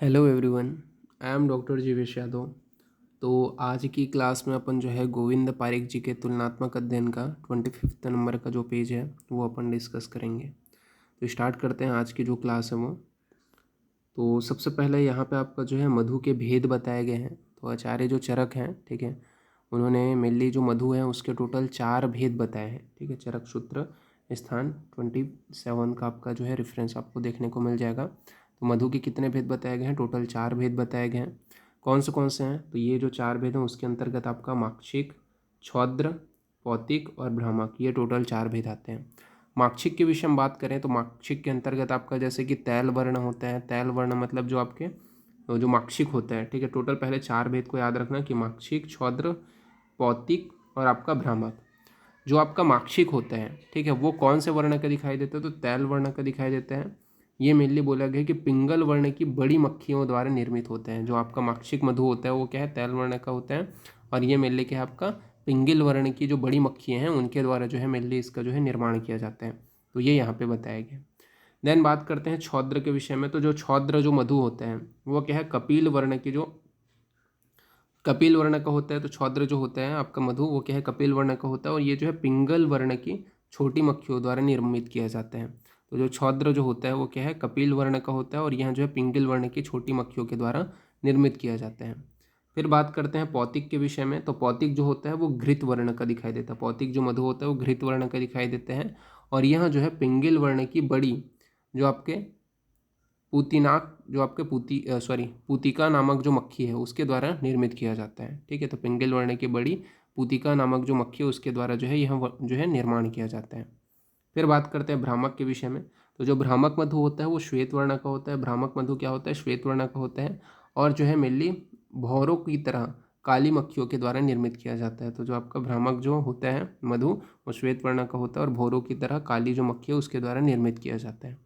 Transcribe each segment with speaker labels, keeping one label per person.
Speaker 1: Hello everyone, I am doctor Jeevesh Yadav. तो आज की क्लास में अपन जो है गोविंद पारिक जी के तुलनात्मक अध्ययन का 25 नंबर का जो पेज है वो अपन डिस्कस करेंगे। तो स्टार्ट करते हैं आज की जो क्लास है वो। तो सबसे पहले यहाँ पे आपका जो है मधु के भेद बताए गए हैं। तो आचार्य जो चरक हैं, ठीक है, उन्होंने मेनली जो मधु है उसके टोटल 4 भेद बताए हैं। ठीक है, चरक सूत्र स्थान 27 का आपका जो है रेफरेंस आपको देखने को मिल जाएगा। तो मधु के कितने भेद बताए गए हैं? टोटल 4 भेद बताए गए हैं। कौन से हैं? तो ये जो 4 भेद हैं उसके अंतर्गत आपका माक्षिक, छौद्र, पौतिक और भ्रामक, ये टोटल 4 भेद आते हैं। माक्षिक के विषय में बात करें तो माक्षिक के अंतर्गत आपका जैसे कि तैल वर्ण होता है। तैल वर्ण मतलब जो आपके जो माक्षिक होता है, ठीक है। टोटल पहले 4 भेद को याद रखना कि माक्षिक, छौद्र, पौतिक और आपका भ्रामक। जो आपका माक्षिक होता है, ठीक है, वो कौन से वर्ण का दिखाई देता है? तो तैल वर्ण का दिखाई देता है। ये मेनली बोला गया कि पिंगल वर्ण की बड़ी मक्खियों द्वारा निर्मित होते हैं। जो आपका माक्षिक मधु होता है वो क्या है? तैल वर्ण का होता है। और ये मेनली क्या है? आपका पिंगल वर्ण की जो बड़ी मक्खियाँ हैं उनके द्वारा जो है मेनली इसका जो है निर्माण किया जाता है। तो ये यहाँ पे बताया गया। देन बात करते हैं छौद्र के विषय में। तो जो छौद्र जो मधु होता है वो क्या है? कपिल वर्ण की जो कपिल वर्ण का होता है। तो छौद्र जो होता है आपका मधु वो क्या है? कपिल वर्ण का होता है। और ये जो है पिंगल वर्ण की छोटी मक्खियों द्वारा निर्मित किया जाता है। तो जो छौद्र जो होता है वो क्या है? कपिल वर्ण का होता है। और यहाँ जो है पिंगल वर्ण की छोटी मक्खियों के द्वारा निर्मित किया जाता है। फिर बात करते हैं पौतिक के विषय में। तो पौतिक जो होता है वो घृत वर्ण का दिखाई देता है। पौतिक जो मधु होता है वो घृत वर्ण का दिखाई देते हैं। और यहाँ जो है पिंगल वर्ण की बड़ी जो आपके पूतिनाक जो आपके पूतिका नामक जो मक्खी है उसके द्वारा निर्मित किया जाता है। ठीक है, तो पिंगल वर्ण की बड़ी पूतिका नामक जो मक्खी है उसके द्वारा जो है यह जो है निर्माण किया जाता है। फिर बात करते हैं भ्रामक के विषय में। तो जो भ्रामक मधु होता है वो श्वेत वर्ण का होता है। भ्रामक मधु क्या होता है? श्वेत वर्ण का होता है। और जो है मेनली भौरों की तरह काली मक्खियों के द्वारा निर्मित किया जाता है। तो जो आपका भ्रामक जो होता है मधु वो श्वेत वर्ण का होता है और भौरों की तरह काली जो मक्खी है उसके द्वारा निर्मित किया जाता है।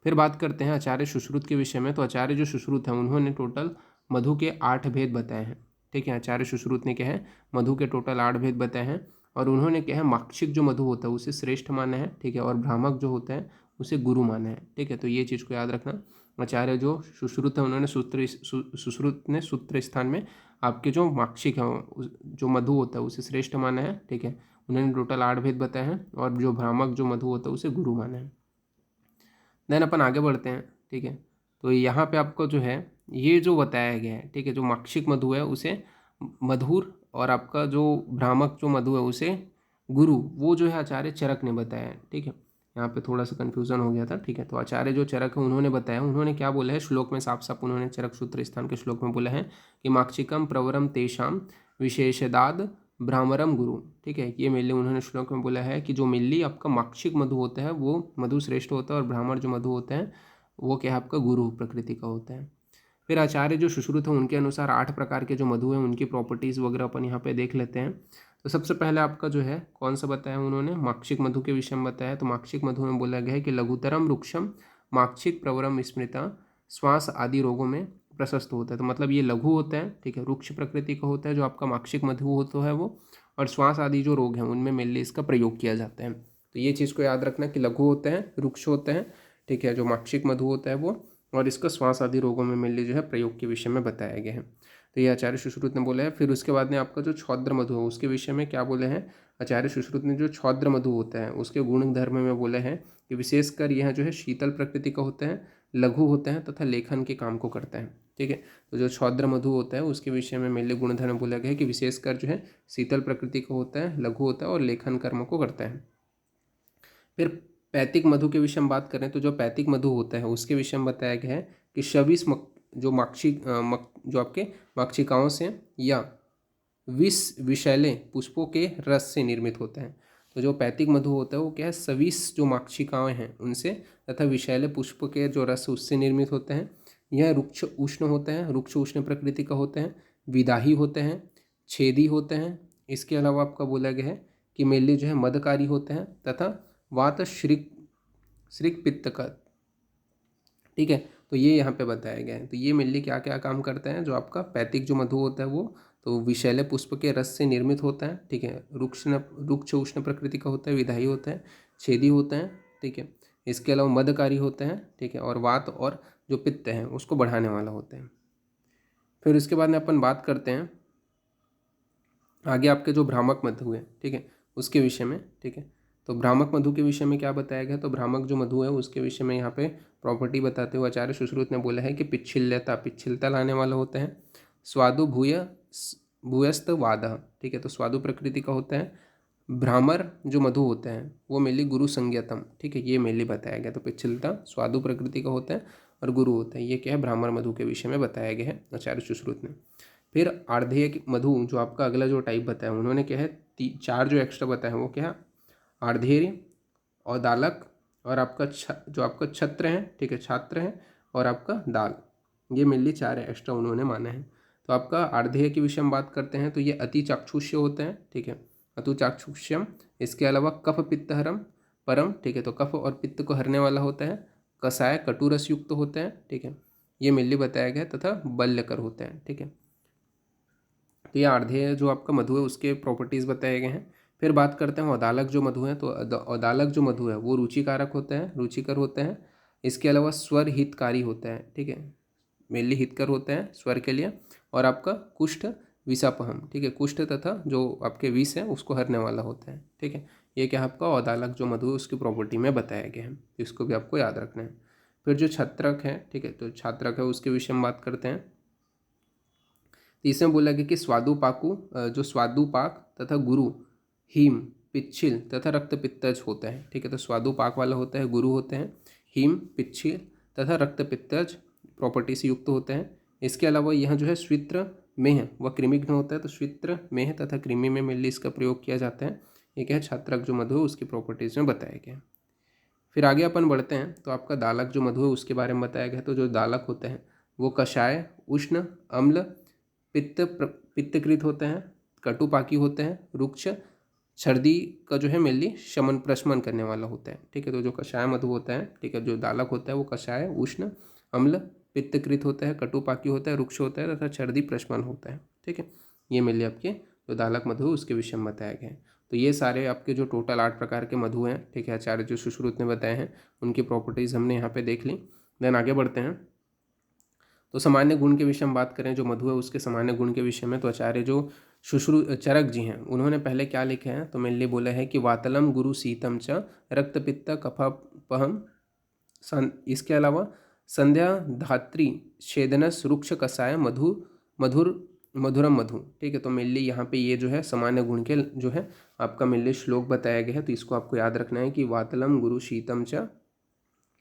Speaker 1: फिर बात करते हैं आचार्य सुश्रुत के विषय में। तो आचार्य जो सुश्रुत हैं उन्होंने टोटल मधु के 8 भेद बताए हैं। ठीक है, आचार्य सुश्रुत ने क्या है? मधु के टोटल 8 भेद बताए हैं। और उन्होंने क्या है? माक्षिक जो मधु होता है उसे श्रेष्ठ माना है। ठीक है, और भ्रामक जो होता है उसे गुरु माना है। ठीक है, तो ये चीज़ को याद रखना। आचार्य जो सुश्रुत है उन्होंने सुश्रुत ने सूत्र स्थान में आपके जो माक्षिक है जो मधु होता है उसे श्रेष्ठ माना है। ठीक है, उन्होंने टोटल 8 भेद बताए हैं। और जो भ्रामक जो मधु होता है उसे गुरु माना है। देन अपन आगे बढ़ते हैं। ठीक है, तो यहाँ पे आपको जो है ये जो बताया गया है, ठीक है, जो माक्षिक मधु है उसे मधुर और आपका जो भ्रामक जो मधु है उसे गुरु, वो जो है आचार्य चरक ने बताया है। ठीक है, यहाँ पे थोड़ा सा कन्फ्यूज़न हो गया था। ठीक है, तो आचार्य जो चरक है उन्होंने बताया, उन्होंने क्या बोला है श्लोक में, साफ साफ उन्होंने चरक सूत्र स्थान के श्लोक में बोला है कि माक्षिकम प्रवरम तेषाम विशेषदाद भ्रामरम गुरु। ठीक है, ये मेनली उन्होंने श्लोक में बोला है कि जो मेनली आपका माक्षिक मधु होता है वो मधु श्रेष्ठ होता है और भ्रामर जो मधु होता है वो क्या है? आपका गुरु प्रकृति का होता है। फिर आचार्य जो सुश्रुत है उनके अनुसार 8 प्रकार के जो मधु हैं उनकी प्रॉपर्टीज़ वगैरह अपन यहाँ पे देख लेते हैं। तो सबसे पहले आपका जो है कौन सा बताया उन्होंने? माक्षिक मधु के विषय में बताया। तो माक्षिक मधु में बोला गया है कि लघुतरम वृक्षम माक्षिक प्रवरम स्मृता श्वास आदि रोगों में प्रशस्त होता है। तो मतलब ये लघु होता है, ठीक है, वृक्ष प्रकृति का होता है जो आपका माक्षिक मधु होता है वो। और श्वास आदि जो रोग हैं उनमें मेनली इसका प्रयोग किया जाता है। तो ये चीज़ को याद रखना कि लघु होते हैं, वृक्ष होते हैं, ठीक है, जो माक्षिक मधु होता है वो। और इसका श्वास आदि रोगों में मेनली जो है प्रयोग के विषय में बताया गया है। तो ये आचार्य सुश्रुत ने बोला है। फिर उसके बाद में आपका जो छौद्र मधु है उसके विषय में क्या बोले हैं आचार्य सुश्रुत ने? जो छौद्र मधु होता है उसके गुण धर्म में बोले हैं कि विशेषकर यह जो है शीतल प्रकृति का होता है, लघु होते हैं तथा लेखन के काम को करते हैं। ठीक है, तो जो छौद्र मधु होता है उसके विषय में मेनली गुणधर्म बोला गया है कि विशेषकर जो है शीतल प्रकृति का होता है, लघु होता है और लेखन कर्म को करता है। फिर पैतिक मधु के विषय में बात करें तो जो पैतिक मधु होता है उसके विषय में बताया गया है कि जो जो आपके माक्षिकाओं से या विषैले पुष्पों के रस से निर्मित होता है। तो जो पैतिक मधु होता है वो क्या है? सविस जो माक्षिकाएं हैं उनसे तथा विषैले पुष्प के जो रस उससे निर्मित होते हैं। यह रुक्ष उष्ण होते हैं, रुक्ष उष्ण प्रकृति का होते हैं, विदाही होते हैं, छेदी होते हैं। इसके अलावा आपका बोला गया है कि मेनली जो है मदकारी होते हैं तथा वात श्रिक श्रिक पित्त का। ठीक है, तो ये यहाँ पे बताया गया है। तो ये मेनली क्या क्या काम करते हैं? जो आपका पैतिक जो मधु होता है वो तो विषैले पुष्प के रस से निर्मित होता है। ठीक है, रुक्ष उष्ण प्रकृति का होता है, विधायी होता है, छेदी होते हैं। ठीक है, इसके अलावा मदकारी होते हैं। ठीक है, और वात और जो पित्त है उसको बढ़ाने वाला होता है। फिर उसके बाद में अपन बात करते हैं आगे आपके जो भ्रामक मधु है, ठीक है, उसके विषय में, ठीक है। तो भ्रामक मधु के विषय में क्या बताया गया, तो भ्रामक जो मधु है उसके विषय में यहाँ पे प्रॉपर्टी बताते हुए आचार्य सुश्रुत ने बोला है कि पिच्छिल्यता लाने वाला होता है। स्वादु भूयस्त वादः, ठीक है, तो स्वादु प्रकृति का होता है। भ्रामर जो मधु होता है वो मेनली गुरु संज्ञतम, ठीक है, ये मेनली बताया गया। तो पिच्छिलता स्वादु प्रकृति का होता है और गुरु होता है, ये क्या है, भ्रामर मधु के विषय में बताया गया है आचार्य सुश्रुत ने। फिर आर्धेय मधु जो आपका अगला जो टाइप बताया उन्होंने क्या है, 4 जो एक्स्ट्रा बताया वो क्या है, आर्धेय, औदालक और आपका जो आपका छत्र है, ठीक है, छात्र है और आपका दाल, ये मेनली 4 एक्स्ट्रा उन्होंने माना है। तो आपका आर्धेय के विषय में बात करते हैं तो ये अति चाक्षुष्य होते हैं, ठीक है, अतु चाक्षुष्यम। इसके अलावा कफ पित्तहरम परम, ठीक है, तो कफ और पित्त को हरने वाला होता है। कसाय कटुरस युक्त होते हैं, ठीक है, ये मेनली बताया गया, तथा बल्यकर होते हैं, ठीक है। तो ये आर्धेय जो आपका मधु है उसके प्रॉपर्टीज़ बताए गए हैं। फिर बात करते हैं औदालक जो मधु है, तो औदालक जो मधु है वो रुचिकारक होता है, रुचिकर होते हैं। इसके अलावा स्वर हितकारी होता है, ठीक है, मेनली हितकर होते हैं स्वर के लिए। और आपका कुष्ठ विषापहम, ठीक है, कुष्ठ तथा जो आपके विष है उसको हरने वाला होता है, ठीक है। ये क्या आपका औदालक जो मधु है उसकी प्रॉपर्टी में बताया गया है, इसको भी आपको याद रखना है। फिर जो छत्रक है, ठीक है, तो छात्रक है उसके विषय में बात करते हैं। तो इसमें बोला गया कि जो स्वादुपाक तथा गुरु हिम पिच्छिल तथा रक्त पित्तज होता है, ठीक है, तो स्वादुपाक वाला होता है, गुरु होते हैं, हिम पिच्छिल तथा रक्त पित्तज प्रॉपर्टी से युक्त होते हैं। इसके अलावा यह जो है स्वित्र मेह व कृमिघ्न होता है, तो स्वित्र मेह तथा कृमि में मेनली इसका प्रयोग किया जाता है। ये क्या है, छात्रक जो मधु है उसकी प्रॉपर्टीज में बताया गया। फिर आगे अपन बढ़ते हैं तो आपका दालक जो मधु है उसके बारे में बताया गया। तो जो दालक होते हैं वो कषाय, उष्ण, अम्ल, पित्तकृत होते हैं, कटुपाकी होते हैं, रुक्ष, सर्दी का जो है मेनली शमन प्रशमन करने वाला होता है, ठीक है। तो जो कषाय मधु होता है, ठीक है, जो दालक होता है वो कषाय, उष्ण, अम्ल, पित्तकृत होता है, कटुपाकी होता है, रुक्ष होता है तथा सर्दी प्रशमन होता है, ठीक है। ये मेनली आपके जो दालक मधु है उसके विषय में बताया गया है। तो ये सारे आपके जो टोटल 8 प्रकार के मधु हैं, ठीक है, आचार्य जो सुश्रुत ने बताए हैं उनकी प्रॉपर्टीज़ हमने यहाँ पे देख ली। देन आगे बढ़ते हैं तो सामान्य गुण के विषय में बात करें जो मधु है उसके सामान्य गुण के विषय में, तो आचार्य जो चरक जी हैं उन्होंने पहले क्या लिखे हैं, तो मेनली बोला है कि वातलम गुरु शीतम च रक्तपित्त कफापहम। इसके अलावा संध्या धात्री छेदनस रुक्ष कसाय मधुरम मधु, ठीक है। तो मेनली यहाँ पे ये जो है सामान्य गुण के जो है आपका मेनली श्लोक बताया गया है, तो इसको आपको याद रखना है कि वातलम गुरु शीतम च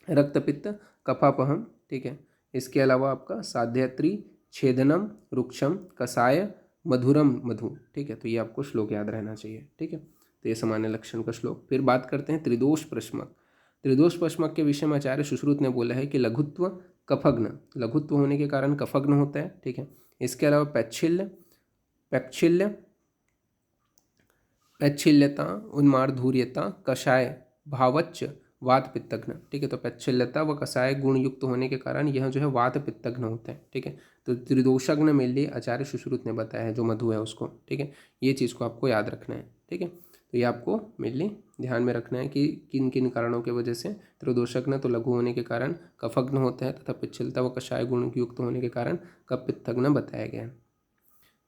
Speaker 1: रक्तपित्त कफापहम, ठीक है। इसके अलावा आपका साध्यत्री छेदनम रुक्षम कसाय मधुरम मधु, ठीक है। तो ये आपको श्लोक याद रहना चाहिए, ठीक है। तो ये सामान्य लक्षण का श्लोक। फिर बात करते हैं त्रिदोष प्रश्मक। त्रिदोष प्रश्मक के विषय में आचार्य सुश्रुत ने बोला है कि लघुत्व कफग्न, लघुत्व होने के कारण कफग्न होता है, ठीक है। इसके अलावा पैच्छिल्यता उन्मार्धूर्यता कषाय भावच्च वात पित्तघ्न, ठीक है। तो पैच्छिल्यता व कषाय गुण युक्त होने के कारण यह जो है वात पित्तघ्न होता है, ठीक है। तो त्रिदोषग्न मेनली आचार्य सुश्रुत ने बताया है जो मधु है उसको, ठीक है। ये चीज़ को आपको याद रखना है, ठीक है। तो ये आपको मेनली ध्यान में रखना है कि किन किन कारणों की वजह से त्रिदोषग्न तो लघु होने के कारण कफग्न होता है तथा पिच्छिलता व कषाय गुण युक्त होने के कारण कफ पित्तघ्न बताया गया है।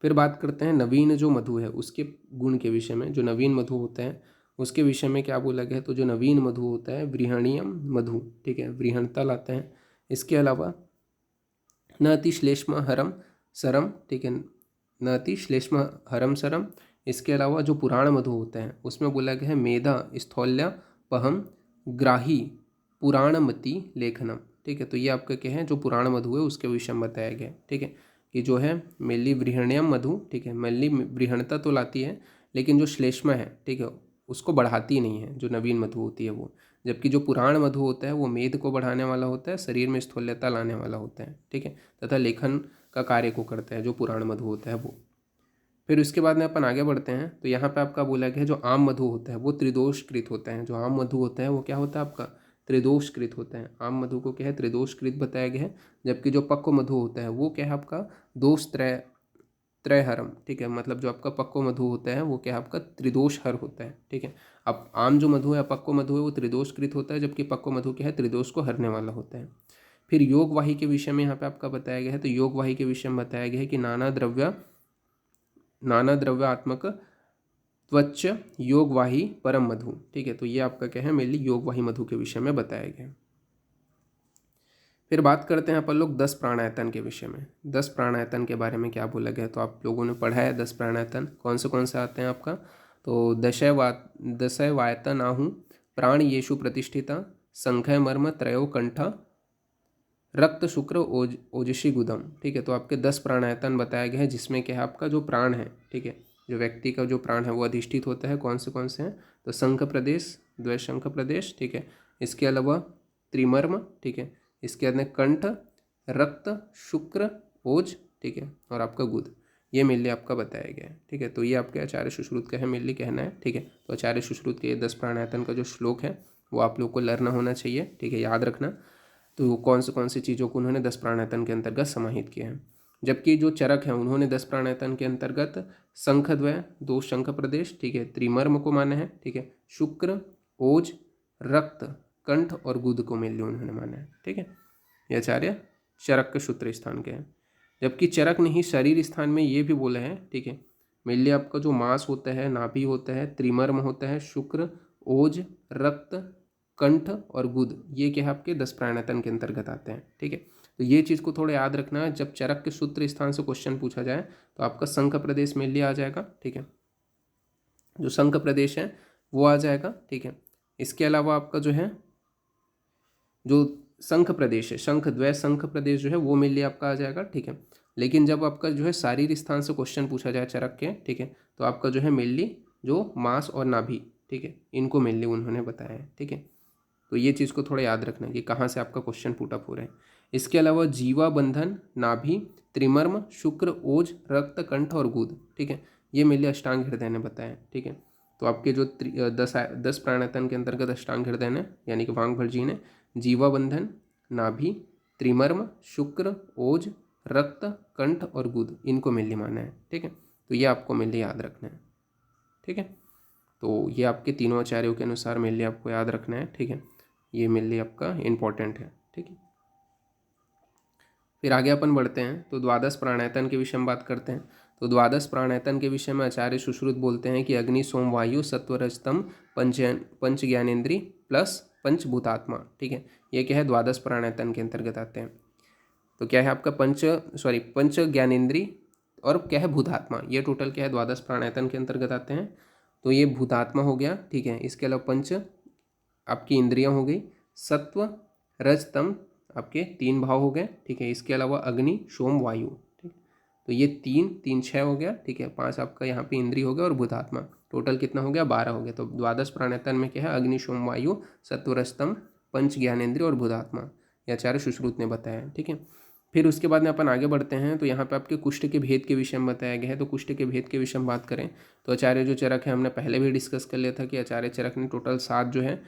Speaker 1: फिर बात करते हैं नवीन जो मधु है उसके गुण के विषय में। जो नवीन मधु होता है उसके विषय में क्या बोला गया है, तो जो नवीन मधु होता है व्रीहणीयम मधु, ठीक है, व्रीहणता लाते हैं। इसके अलावा न अति श्लेष्म हरम सरम, ठीक है, न अति श्लेष्म हरम सरम। इसके अलावा जो पुराण मधु होता है उसमें बोला गया है मेधा स्थौल्य पहम ग्राही पुराणमति लेखनम, ठीक है। तो ये आपका क्या है, जो पुराण मधु है उसके विषय में बताया गया है, ठीक है, कि जो है मेनली व्रीहण्यम मधु, ठीक है, मेनली व्रीहणता तो लाती है लेकिन जो श्लेष्म है, ठीक है, उसको बढ़ाती नहीं है जो नवीन मधु होती है वो। जबकि जो पुराण मधु होता है वो मेद को बढ़ाने वाला होता है, शरीर में स्थूल्यता लाने वाला होता है, ठीक है, तथा लेखन का कार्य को करता है जो पुराण मधु होता है वो। फिर उसके बाद में अपन आगे बढ़ते हैं तो यहाँ पे आपका बोला गया है जो आम मधु होता है वो त्रिदोषकृत होता है। जो आम मधु होता है वो क्या होता है आपका त्रिदोषकृत होता है। आम मधु को क्या है त्रिदोषकृत बताया गया है। जबकि जो पक्व मधु होता है वो क्या है आपका दोष त्रयहरम, ठीक है, मतलब जो आपका पक्व मधु होता है वो क्या है आपका त्रिदोषहर होता है, ठीक है। अब आम जो मधु है पक्व मधु है वो त्रिदोषकृत होता है, जबकि पक्व मधु क्या है त्रिदोष को हरने वाला होता है। फिर योगवाही के विषय में यहाँ पे आपका बताया गया है, तो योगवाही के विषय में बताया गया है कि नाना द्रव्यात्मक त्वच योगवाही परम मधु। ठीक है, तो ये आपका क्या है, मेनली योगवाही मधु के विषय में बताया गया। फिर बात करते हैं अपन लोग 10 प्राणायतन के विषय में। 10 प्राणायतन के बारे में क्या बोला गया, तो आप लोगों ने पढ़ा है 10 प्राणायतन कौन से आते हैं आपका, तो दशय वायतन आहु प्राण येषु प्रतिष्ठिता संख्य मर्म त्रयो कंठ रक्त शुक्र ओजसी गुदम। ठीक है, तो आपके 10 प्राणायतन बताया गया है, जिसमें क्या है आपका जो प्राण है, ठीक है, जो व्यक्ति का जो प्राण है वो अधिष्ठित होता है, कौन से हैं, तो शंख प्रदेश, द्वैशंख प्रदेश, ठीक है, इसके अलावा त्रिमर्म, ठीक है, इसके अंदर कंठ, रक्त, शुक्र, ओज, ठीक है, और आपका गुद, ये मेनली आपका बताया गया है। ठीक है, तो ये आपके आचार्य सुश्रुत का है मेनली कहना है। ठीक है, तो आचार्य सुश्रुत के 10 प्राणायतन का जो श्लोक है वो आप लोग को लर्न होना चाहिए। ठीक है, याद रखना। तो कौन सी चीज़ों को उन्होंने 10 प्राणायतन के अंतर्गत समाहित किया है। जबकि जो चरक है उन्होंने 10 प्राणायतन के अंतर्गत शंखद्वय, 2 शंख प्रदेश, ठीक है, त्रिमर्म को माना है, ठीक है, शुक्र, ओज, रक्त, कंठ और गुद को मेनली उन्होंने माना है। ठीक है, ये आचार्य चरक के सूत्र स्थान के हैं। जबकि चरक ने ही शरीर स्थान में ये भी बोला है, ठीक है, मेनली आपका जो मांस होता है, नाभि होता है, त्रिमर्म होता है, शुक्र, ओज, रक्त, कंठ और गुद, ये क्या है आपके 10 प्राणायतन के अंतर्गत आते हैं। ठीक है, तो ये चीज़ को थोड़ा याद रखना है। जब चरक के सूत्र स्थान से क्वेश्चन पूछा जाए तो आपका शंख प्रदेश मेनली आ जाएगा। ठीक है, जो शंख प्रदेश है वो आ जाएगा। ठीक है, इसके अलावा आपका जो है जो शंख प्रदेश है, शंख द्वय शंख प्रदेश जो है वो मेनली आपका आ जाएगा। ठीक है, लेकिन जब आपका जो है शारीर स्थान से क्वेश्चन पूछा जाए चरक के, ठीक है, तो आपका जो है मेनली जो मांस और नाभि, ठीक है, इनको मेनली उन्होंने बताया है। ठीक है, तो ये चीज़ को थोड़ा याद रखना कि कहाँ से आपका क्वेश्चन पुट अप हो रहा है। इसके अलावा जीवा बंधन, नाभि, त्रिमर्म, शुक्र, ओज, रक्त, कंठ और गुद, ठीक है, ये मेनली अष्टांग हृदय ने बताया है। ठीक है, तो आपके जो 10 प्राणायतन के अंतर्गत अष्टांग हृदय ने यानी कि वांग भटजी ने जीवा बंधन, नाभि, त्रिमर्म, शुक्र, ओज, रक्त, कंठ और गुद, इनको मेनली माना है। ठीक है, तो ये आपको मेनली याद रखना है। ठीक है, तो ये आपके तीनों आचार्यों के अनुसार मेनली आपको याद रखना है। ठीक है, ये मेनली आपका इम्पॉर्टेंट है। ठीक है, फिर आगे अपन बढ़ते हैं तो द्वादश प्राणायतन के विषय में बात करते हैं। तो द्वादश प्राणायतन के विषय में आचार्य सुश्रुत बोलते हैं कि अग्नि, सोम, वायु, सत्वरजतम, पंच ज्ञानेन्द्रीय प्लस पंचभूतात्मा। ठीक है, ये क्या है, द्वादश प्राणायतन के अंतर्गत आते हैं। तो क्या है आपका पंच ज्ञानेन्द्रीय और क्या है भूतात्मा, ये टोटल क्या है द्वादश प्राणायतन के अंतर्गत आते हैं। तो ये भूतात्मा हो गया। ठीक है, इसके अलावा पंच आपकी इंद्रियां हो गई, सत्व, रज, तम आपके 3 भाव हो गए। ठीक है, इसके अलावा अग्नि, सोम, वायु, ठीक, तो ये 3 6 हो गया। ठीक है, 5 आपका यहाँ पे इंद्रिय हो गया और भूतात्मा, टोटल कितना हो गया 12 हो गया। तो द्वादश प्राणायतन में क्या है, अग्नि, सोम, वायु, सत्व, रज, तम, पंच ज्ञानेन्द्रिय और भूतात्मा, ये आचार्य सुश्रुत ने बताया। ठीक है, फिर उसके बाद में अपन आगे बढ़ते हैं तो यहाँ पे आपके कुष्ठ के भेद के विषय में बताया गया है। तो कुष्ठ के भेद के विषय में बात करें तो आचार्य जो चरक है, हमने पहले भी डिस्कस कर लिया था कि आचार्य चरक ने टोटल 7 जो है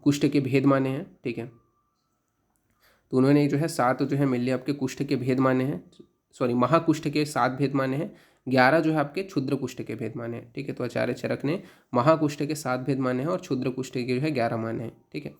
Speaker 1: कुष्ठ के भेद माने हैं। ठीक है, तो उन्होंने जो है 7 जो है मेनली आपके कुष्ठ के भेद माने हैं, महाकुष्ठ के 7 भेद माने हैं, 11 जो है आपके क्षुद्र कुष्ठ के भेद माने हैं। ठीक है, तो आचार्य चरक ने महाकुष्ठ के 7 भेद माने हैं और क्षुद्र कुष्ठ के जो है 11 माने हैं। ठीक है,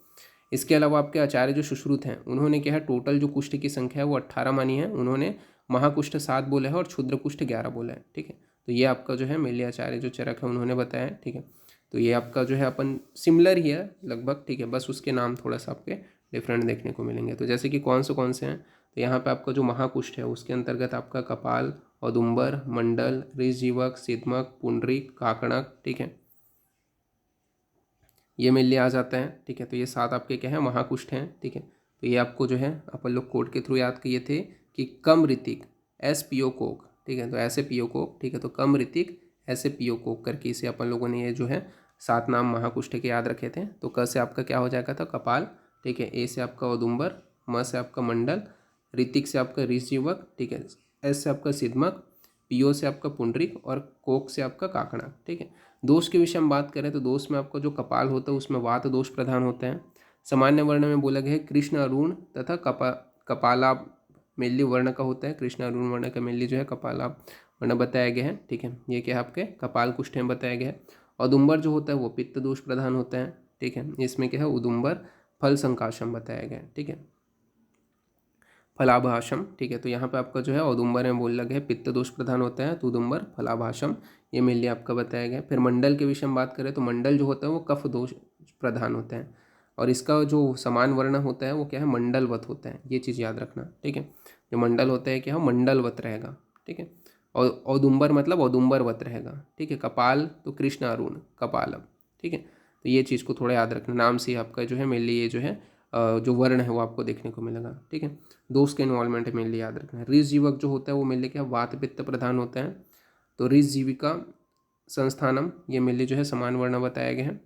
Speaker 1: इसके अलावा आपके आचार्य जो सुश्रुत हैं उन्होंने क्या है टोटल जो कुष्ठ की संख्या है वो 18 मानी है। उन्होंने महाकुष्ठ 7 बोला है और क्षुद्र कुष्ठ 11 बोला है। ठीक है, तो ये आपका जो है मेनली आचार्य जो चरक है उन्होंने बताया है। ठीक है, तो ये आपका जो है अपन सिमिलर ही है लगभग। ठीक है, बस उसके नाम थोड़ा सा आपके डिफरेंट देखने को मिलेंगे। तो जैसे कि कौन से हैं, तो यहाँ पे आपका जो महाकुष्ठ है उसके अंतर्गत आपका कपाल, औदुंबर, मंडल, ऋषजीवक, सिद्धमक, पुंडरीक, काकणक, ठीक है, ये मेनली आ जाता है। ठीक है, तो ये 7 आपके क्या है महाकुष्ठ हैं। ठीक है, तो ये आपको जो है अपन लोग कोड के थ्रू याद किए थे कि कम ऋतिक एस पीओ कोक। ठीक है, तो ऐसे पीओ कोक, ठीक है, तो कम ऋतिक ऐसे पीओ कोक करके इसे अपन लोगों ने ये जो है 7 नाम महाकुष्ठ के याद रखे थे। तो क से आपका क्या हो जाएगा था कपाल, ठीक है, ए से आपका औदुंबर, म से आपका मंडल, ऋतिक से आपका ऋषजीवक, ठीक है, एस से आपका सिद्धमक, पीओ से आपका पुंडरीक और कोक से आपका काकणक। ठीक है, दोष के विषय में बात करें तो दोष में आपका जो कपाल होता है उसमें वात दोष प्रधान होते हैं। सामान्य वर्ण में बोला गया है कृष्ण, अरुण तथा कपालाभ मेनली वर्ण का होता है। कृष्ण अरुण वर्ण का मेनली जो है कपालाभ वर्ण बताया गया है। ठीक है, ये क्या है आपके कपाल कुष्ठ में बताया गया है। औदुंबर जो होता है वो पित्त दोष प्रधान होता है। ठीक है, इसमें क्या है उदुंबर फल संकाशम बताया गया है। ठीक है, फलाभाषम, ठीक है। तो यहाँ पे आपका जो है औदुंबर में बोल लगे है पित्त दोष प्रधान होता है, तो उदुंबर फलाभाषम, ये मेनली आपका बताया गया। फिर मंडल के विषय में बात करें तो मंडल जो होता है वो कफ दोष प्रधान होता है, और इसका जो समान वर्ण होता है वो क्या है, मंडलवत होता है, ये चीज़ याद रखना, ठीक है। जो मंडल होता है क्या है, मंडलवत रहेगा, ठीक है। और औदुंबर मतलब औदुंबरवत रहेगा, ठीक है। कपाल तो कृष्ण अरुण कपालम, ठीक है। तो ये चीज़ को थोड़ा याद रखना, नाम से आपका जो है मेनली ये जो है जो वर्ण है वो आपको देखने को मिलेगा, ठीक है। दोष के इन्वॉल्वमेंट मेनली याद रखना है। ऋष जीवक जो होता है वो मेनली क्या, वात पित्त प्रधान होता है, तो ऋष जीविका संस्थानम, ये मेनली जो है समान वर्ण बताया गया है।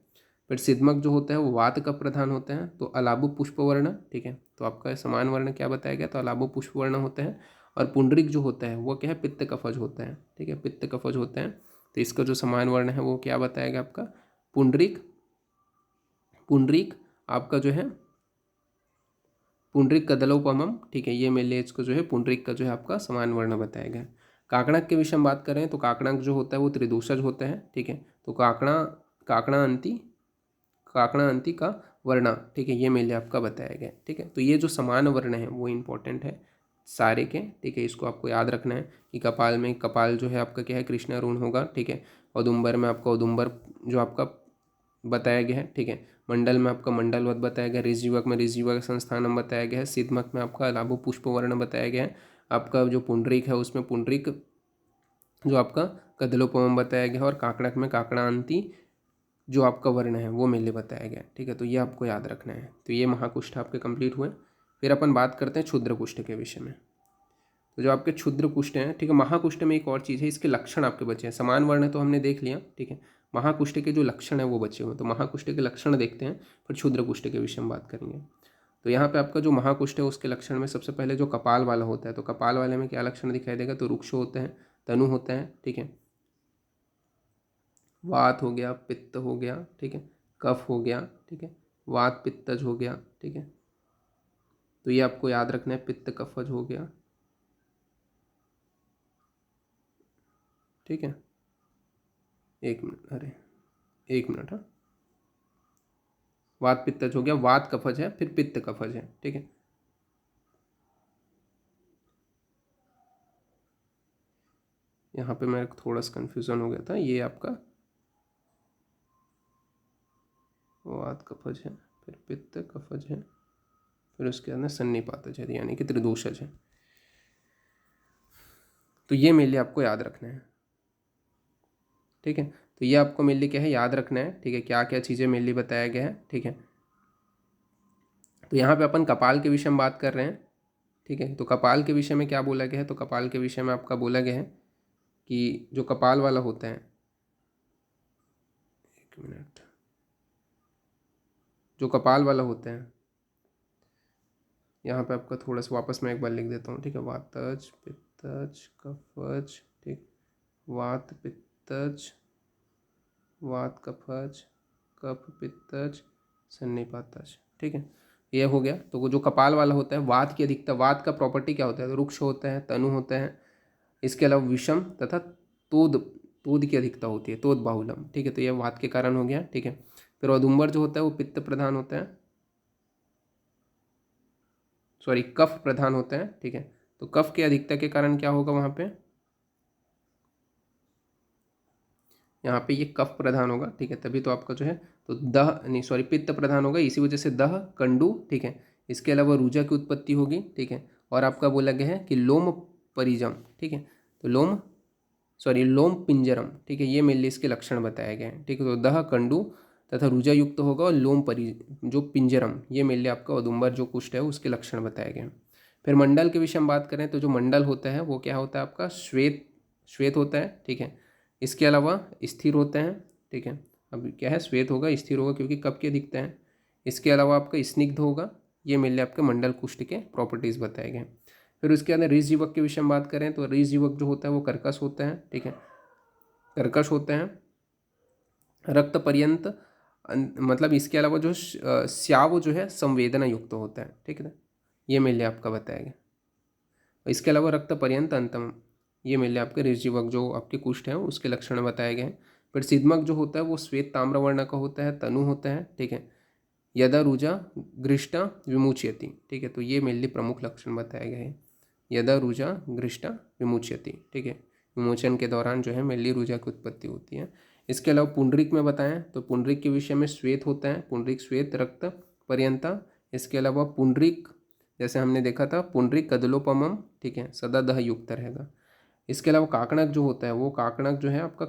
Speaker 1: फिर सिद्धमक जो होता है वो वात का प्रधान होता है, तो अलाबु पुष्प वर्ण, ठीक है। तो आपका समान वर्ण क्या बताया गया, तो अलाबु पुष्प वर्ण होता है। और पुंडरिक जो होता है वो क्या है, पित्त कफज होता है, ठीक है, पित्त कफज होता है। तो इसका जो समान वर्ण है वो क्या बताया गया आपका, पुंडरिक, पुंडरिक आपका जो है पुंडरिक कदलोपमम, ठीक है। ये मेनली इसको जो है पुंडरिक का जो है आपका समान वर्ण बताया गया है। काकणक के विषय में बात करें तो काकणक जो होता है वो त्रिदोषज होता है, ठीक है। तो काकणा, काकणा अंति, काकणा अंति का वर्ण, ठीक है, ये मेनली आपका बताया गया है, ठीक है। तो ये जो समान वर्ण है वो इंपॉर्टेंट है सारे के, ठीक है। इसको आपको याद रखना है कि कपाल में कपाल जो है आपका क्या है, कृष्ण अरुण होगा, ठीक है। औदुंबर में आपका औदुंबर जो आपका बताया गया है, ठीक है। मंडल में आपका मंडलवत बताया गया, ऋषजीवक में ऋषजीवक संस्थानम बताया गया है, सिद्धमक में आपका लाभो पुष्प वर्ण बताया गया है, आपका जो पुंडरीक है उसमें पुंडरीक जो आपका कदलोपम बताया गया है, और काकड़क में काकड़ांति जो आपका वर्ण है वो मेले बताया गया है, ठीक है। तो ये आपको याद रखना है। तो ये महाकुष्ठ आपके कंप्लीट हुए। फिर अपन बात करते हैं क्षुद्र कुष्ठ के विषय में। तो जो आपके क्षुद्र कुष्ठ हैं, ठीक है, महाकुष्ठ में एक और चीज़ है, इसके लक्षण आपके बचे हैं। समान वर्ण तो हमने देख लिया, ठीक है। महाकुष्ठ के जो लक्षण है वो बचे हुए, तो महाकुष्ठ के लक्षण देखते हैं, फिर क्षुद्र कुष्ठ के विषय में बात करेंगे। तो यहाँ पे आपका जो महाकुष्ठ है उसके लक्षण में सबसे पहले जो कपाल वाला होता है, तो कपाल वाले में क्या लक्षण दिखाई देगा, तो रुक्ष होते हैं, तनु होता है, ठीक है, वात हो गया, पित्त हो गया, ठीक है, कफ हो गया, ठीक है, वात पित्तज हो गया, ठीक है। तो ये आपको याद रखना है, पित्त कफज हो गया, ठीक है। एक मिनट, अरे एक मिनट, हाँ, वात पित्तज हो गया, वात कफज है, फिर पित्त कफज है, ठीक है। यहाँ पे मेरे को थोड़ा सा कन्फ्यूज़न हो गया था, ये आपका वात कफज है, फिर पित्त कफज है, फिर उसके अंदर सन्निपातज है, यानी कि त्रिदोषज है। तो ये मेनली आपको याद रखना है, ठीक है। तो ये आपको मेनली क्या है, याद रखना है, ठीक है, क्या क्या चीज़ें मेनली बताया गया है, ठीक है। तो यहाँ पे अपन कपाल के विषय में बात कर रहे हैं, ठीक है। तो कपाल के विषय में क्या बोला गया है, तो कपाल के विषय में आपका बोला गया है कि जो कपाल वाला होता है, एक मिनट, जो कपाल वाला होता है, यहाँ पे आपका थोड़ा सा वापस मैं एक बार लिख देता हूँ, ठीक है। वातज पित्तज कफज, ठीक, वात पित्तज, वात कफज, कफ पित्तज, सन्निपातज, ठीक है, ये हो गया। तो वो जो कपाल वाला होता है, वात की अधिकता, वात का प्रॉपर्टी क्या होता है, तो रुक्ष होता है, तनु होता है, इसके अलावा विषम तथा तोद, तोद की अधिकता होती है, तोद बाहुलम, ठीक है। तो ये वात के कारण हो गया, ठीक है। फिर औदुंबर जो होता है वो पित्त प्रधान होता है, सॉरी कफ प्रधान होता है, ठीक है। तो कफ की अधिकता के कारण क्या होगा वहाँ पे, यहाँ पे ये कफ प्रधान होगा, ठीक है, तभी तो आपका जो है तो दह नहीं सॉरी पित्त प्रधान होगा, इसी वजह से दह कंडू, ठीक है। इसके अलावा रूजा की उत्पत्ति होगी, ठीक है। और आपका बोला गया है कि लोम परिजम, ठीक है। तो लोम सॉरी लोम पिंजरम, ठीक है, ये मेनली इसके लक्षण बताए गए हैं, ठीक है। तो दह कंडू तथा रूजा युक्त होगा, और लोम परि जो पिंजरम, ये मेनली आपका औदुंबर जो कुष्ठ है उसके लक्षण बताए गए हैं। फिर मंडल के विषय में बात करें तो जो मंडल होता है वो क्या होता है आपका, श्वेत, श्वेत होता है, ठीक है। इसके अलावा स्थिर होते हैं, ठीक है। अब क्या है, श्वेत होगा, स्थिर होगा, क्योंकि कब की अधिकता है। इसके अलावा आपका स्निग्ध होगा, ये मेनली आपके मंडल कुष्ठ के प्रॉपर्टीज़ बताए गए हैं। फिर उसके अंदर ऋष जीवक के विषय में बात करें तो ऋष जीवक जो होता है वो कर्कश होता है, ठीक है, कर्कश होते हैं, रक्त पर्यंत मतलब इसके अलावा जो स्याव जो है संवेदना युक्त होता है, ठीक है, ये मेनली आपका बताया गया। इसके अलावा रक्त पर्यंत अंतम, ये मेनली आपके ऋषजीवक जो आपके कुष्ठ हैं उसके लक्षण बताए गए हैं। फिर सिद्धमक जो होता है वो श्वेत ताम्रवर्ण का होता है, तनु होता है, ठीक है। यदा रुजा गृष्टा विमुच्यति। ठीक है, तो ये मेनली प्रमुख लक्षण बताए गए हैं। यदा रुजा गृष्टा विमुच्यति, ठीक है, विमोचन के दौरान जो है मेनली रुजा की उत्पत्ति होती है। इसके अलावा पुंडरीक में बताएं तो पुंडरीक के विषय में श्वेत होता है, पुंडरीक श्वेत रक्त पर्यंता। इसके अलावा पुंडरीक जैसे हमने देखा था पुंडरीक कदलोपमम, ठीक है, सदा दह युक्त रहेगा। इसके अलावा काकणक जो होता है वो काकणक जो है आपका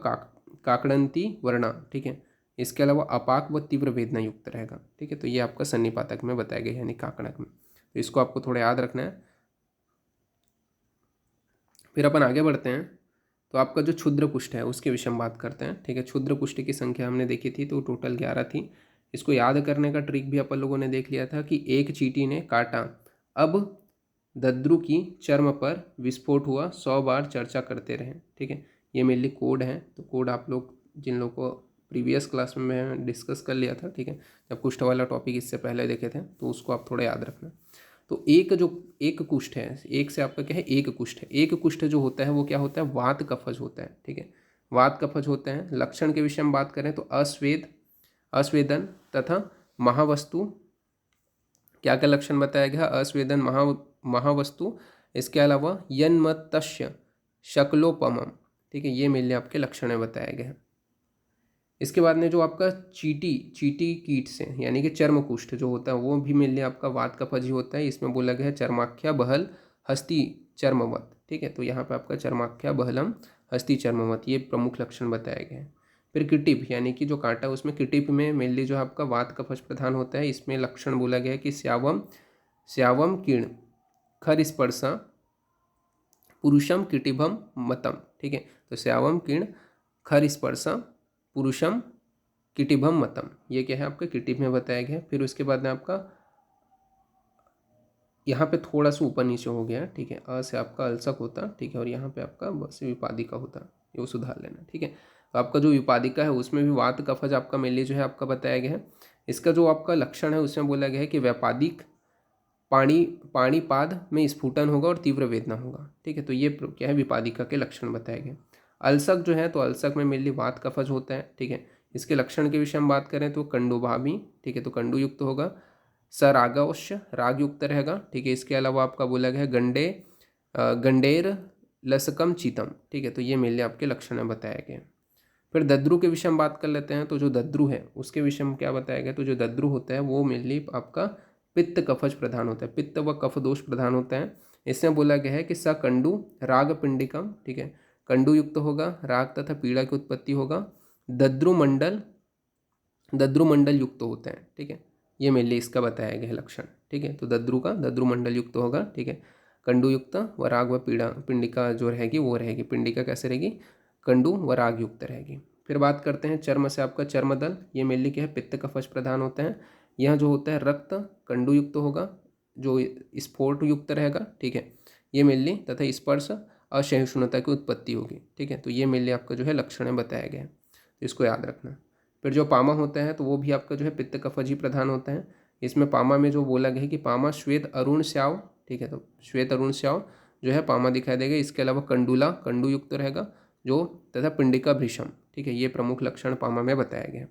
Speaker 1: काकणंती वर्णा, ठीक है। इसके अलावा अपाक व तीव्र वेदना युक्त रहेगा, ठीक है। तो ये आपका सन्निपातक में बताया गया यानी काकणक में, तो इसको आपको थोड़ा याद रखना है। फिर अपन आगे बढ़ते हैं तो आपका जो क्षुद्र कुष्ठ है उसके विषय में बात करते हैं, ठीक है। क्षुद्र कुष्ठ की संख्या हमने देखी थी तो टोटल 11 थी। इसको याद करने का ट्रिक भी अपन लोगों ने देख लिया था कि एक चींटी ने काटा, अब दद्रु की चर्म पर विस्फोट हुआ, 100 बार चर्चा करते रहें, ठीक है। ये मेनली कोड है, तो कोड आप लोग जिन लोगों को प्रीवियस क्लास में मैं डिस्कस कर लिया था, ठीक है, जब कुष्ठ वाला टॉपिक इससे पहले देखे थे, तो उसको आप थोड़ा याद रखना। तो एक कुष्ठ है, एक से आपका क्या है एक कुष्ठ है। एक कुष्ठ जो होता है वो क्या होता है, वात कफज होता है, ठीक है, वात कफज होते हैं। लक्षण के विषय में बात करें तो अस्वेदन तथा महावस्तु, क्या क्या लक्षण बताया गया, अस्वेदन महावस्तु। इसके अलावा यन्मतस्य शक्लोपमम, ठीक है, ये मेनली आपके लक्षण बताए गए हैं। इसके बाद में जो आपका चीटी कीट से यानी कि चर्मकुष्ठ जो होता है वो भी मेनली आपका वात कफज ही होता है। इसमें बोला गया है चर्माख्या बहल हस्ती चर्मवत, ठीक है, तो यहाँ पे आपका चर्माख्या बहलम हस्ती चर्मवत ये प्रमुख लक्षण बताए गए हैं। फिर किटिप यानी कि जो कांटा उसमें किटिप में मेनली जो आपका वात कफज प्रधान होता है। इसमें लक्षण बोला गया है कि श्यावम किर्ण खर स्पर्शा पुरुषम किटिभम मतम, ठीक है, तो श्यावम किर्ण खर स्पर्शा पुरुषम किटिभम मतम, ये क्या है आपका किटिप में बताया गया। फिर उसके बाद में आपका यहाँ पे थोड़ा सा ऊपर नीचे हो गया, ठीक है, अ से आपका अलसक होता, ठीक है, और यहाँ पे आपका ब से विपादिका होता, ये वो सुधार लेना, ठीक है। तो आपका जो विपादिका है उसमें भी वात कफज आपका मेनली जो है आपका बताया गया है। इसका जो आपका लक्षण है उसमें बोला गया है कि व्यापादिक पाणीपाद में स्फुटन होगा और तीव्र वेदना होगा, ठीक है, तो ये क्या है विपादिका के लक्षण बताए गए। अलसक जो है तो अलसक में मेनली वात कफज होता है, ठीक है। इसके लक्षण के विषय में बात करें तो कंडुभावी, ठीक है, तो कंडु युक्त होगा। सरागवश्य राग युक्त रहेगा, ठीक है। इसके अलावा आपका बोला गया है गंडेर लसकम चीतम, ठीक है, तो ये मेनली आपके लक्षण बताए गए। फिर दद्रु के विषय में बात कर लेते हैं तो जो दद्रु है उसके विषय में क्या बताया गया, तो जो दद्रु होता है वो मेनली आपका पित्त कफज प्रधान होता है, पित्त व कफ दोष प्रधान होता है। इसमें बोला गया है कि स कंडु राग पिंडिकम, ठीक है, कंडु युक्त होगा, राग तथा पीड़ा की उत्पत्ति होगा। दद्रुमंडल युक्त होते हैं, ठीक है, ये मेनली इसका बताया गया है लक्षण, ठीक है। तो दद्रुमंडल युक्त होगा, ठीक है, कंडु युक्त व राग व पीड़ा पिंडिका जो रहेगी वो रहेगी, पिंडिका कैसे रहेगी, कंडु व राग युक्त रहेगी। फिर बात करते हैं चर्म से आपका चर्मदल, ये मेनली क्या है पित्त कफज प्रधान होते हैं। यह जो होता है रक्त कंडु युक्त होगा, जो स्फोट युक्त रहेगा, ठीक है, ये मेनली तथा स्पर्श असहिष्णुता की उत्पत्ति होगी, ठीक है, तो ये मेनली आपका जो है लक्षण बताया गया है, तो इसको याद रखना। फिर जो पामा होता है तो वो भी आपका जो है पित्त कफज ही प्रधान होता है। इसमें पामा में जो बोला गया है कि पामा श्वेत अरुण श्याव, ठीक है, तो श्वेत अरुण श्याव जो है पामा दिखाई देगा। इसके अलावा कंडूला कंडू युक्त रहेगा जो, तथा पिंडिका भृशम, ठीक है, ये प्रमुख लक्षण पामा में बताया गया।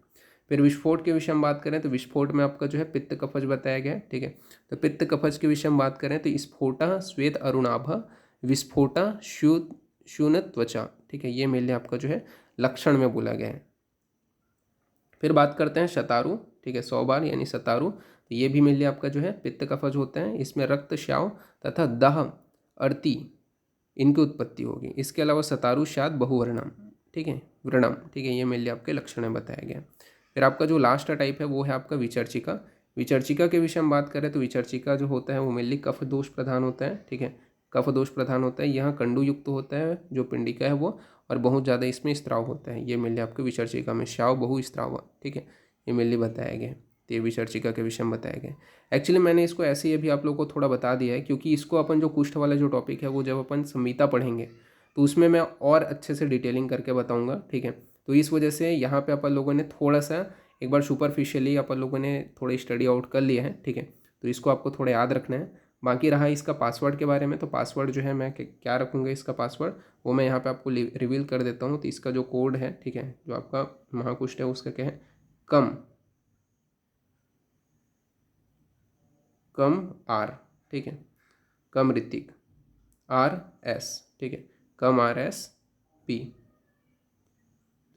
Speaker 1: फिर विस्फोट के विषय में बात करें तो विस्फोट में आपका जो है पित्त कफज बताया गया है, ठीक है। तो पित्त कफज के विषय में बात करें तो स्फोटा श्वेत अरुणाभ विस्फोटा शून त्वचा, ठीक है, ये मेनली आपका जो है लक्षण में बोला गया है। फिर बात करते हैं शतारु, ठीक है, 100 बार यानी शतारु, तो ये भी मेनली आपका जो है पित्त कफज होते हैं। इसमें रक्त श्याव तथा दह अर्ति इनकी उत्पत्ति होगी। इसके अलावा शतारु शाद बहुवर्णम, ठीक है, व्रणम, ठीक है, ये मेनली आपके लक्षण बताया गया। फिर आपका जो लास्ट टाइप है वो है आपका विचर्चिका। विचर्चिका के विषय में बात करें तो विचर्चिका जो होता है वो मेनली कफ दोष प्रधान होता है, ठीक है, कफ दोष प्रधान होता है। यहाँ कंडु युक्त होता है जो पिंडिका है वो, और बहुत ज़्यादा इसमें स्त्राव होता है, ये मेनली आपके विचर्चिका में श्याव बहु स्त्राव, ठीक है, ये मेनली बताया गया। तो ये विचर्चिका के विषय में बताया गया। एक्चुअली मैंने इसको ऐसे ही अभी आप लोगों को थोड़ा बता दिया है क्योंकि इसको अपन जो कुष्ठ वाला जो टॉपिक है वो जब अपन संहिता पढ़ेंगे तो उसमें मैं और अच्छे से डिटेलिंग करके बताऊंगा, ठीक है। तो इस वजह से यहाँ पे अपन लोगों ने थोड़ा सा एक बार सुपरफिशियली अपन लोगों ने थोड़ी स्टडी आउट कर लिया है, ठीक है, तो इसको आपको थोड़ा याद रखना है। बाकी रहा इसका पासवर्ड के बारे में, तो पासवर्ड जो है मैं क्या रखूँगा इसका पासवर्ड वो मैं यहाँ पे आपको रिवील कर देता हूँ। तो इसका जो कोड है, ठीक है, जो आपका महाकुष्ठ है उसका क्या है, कम कम आर, ठीक है, कम ऋतिक, आर एस, ठीक है, कम आर एस पी।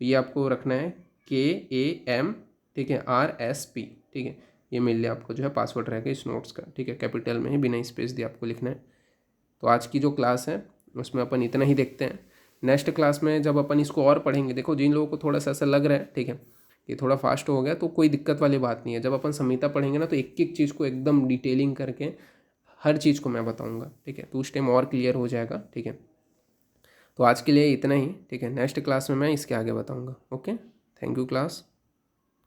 Speaker 1: तो ये आपको रखना है के ए एम, ठीक है, आर एस पी, ठीक है। ये मिल लिया आपको जो है पासवर्ड रहेगा इस नोट्स का, ठीक है, कैपिटल में ही बिना स्पेस दिए आपको लिखना है। तो आज की जो क्लास है उसमें अपन इतना ही देखते हैं। नेक्स्ट क्लास में जब अपन इसको और पढ़ेंगे, देखो जिन लोगों को थोड़ा सा ऐसा लग रहा है, ठीक है, ये थोड़ा फास्ट हो गया, तो कोई दिक्कत वाली बात नहीं है। जब अपन संहिता पढ़ेंगे ना तो एक एक चीज़ को एकदम डिटेलिंग करके हर चीज़ को मैं बताऊंगा, ठीक है, तो उस टाइम और क्लियर हो जाएगा, ठीक है। तो आज के लिए इतना ही, ठीक है, नेक्स्ट क्लास में मैं इसके आगे बताऊंगा। Okay, thank you class.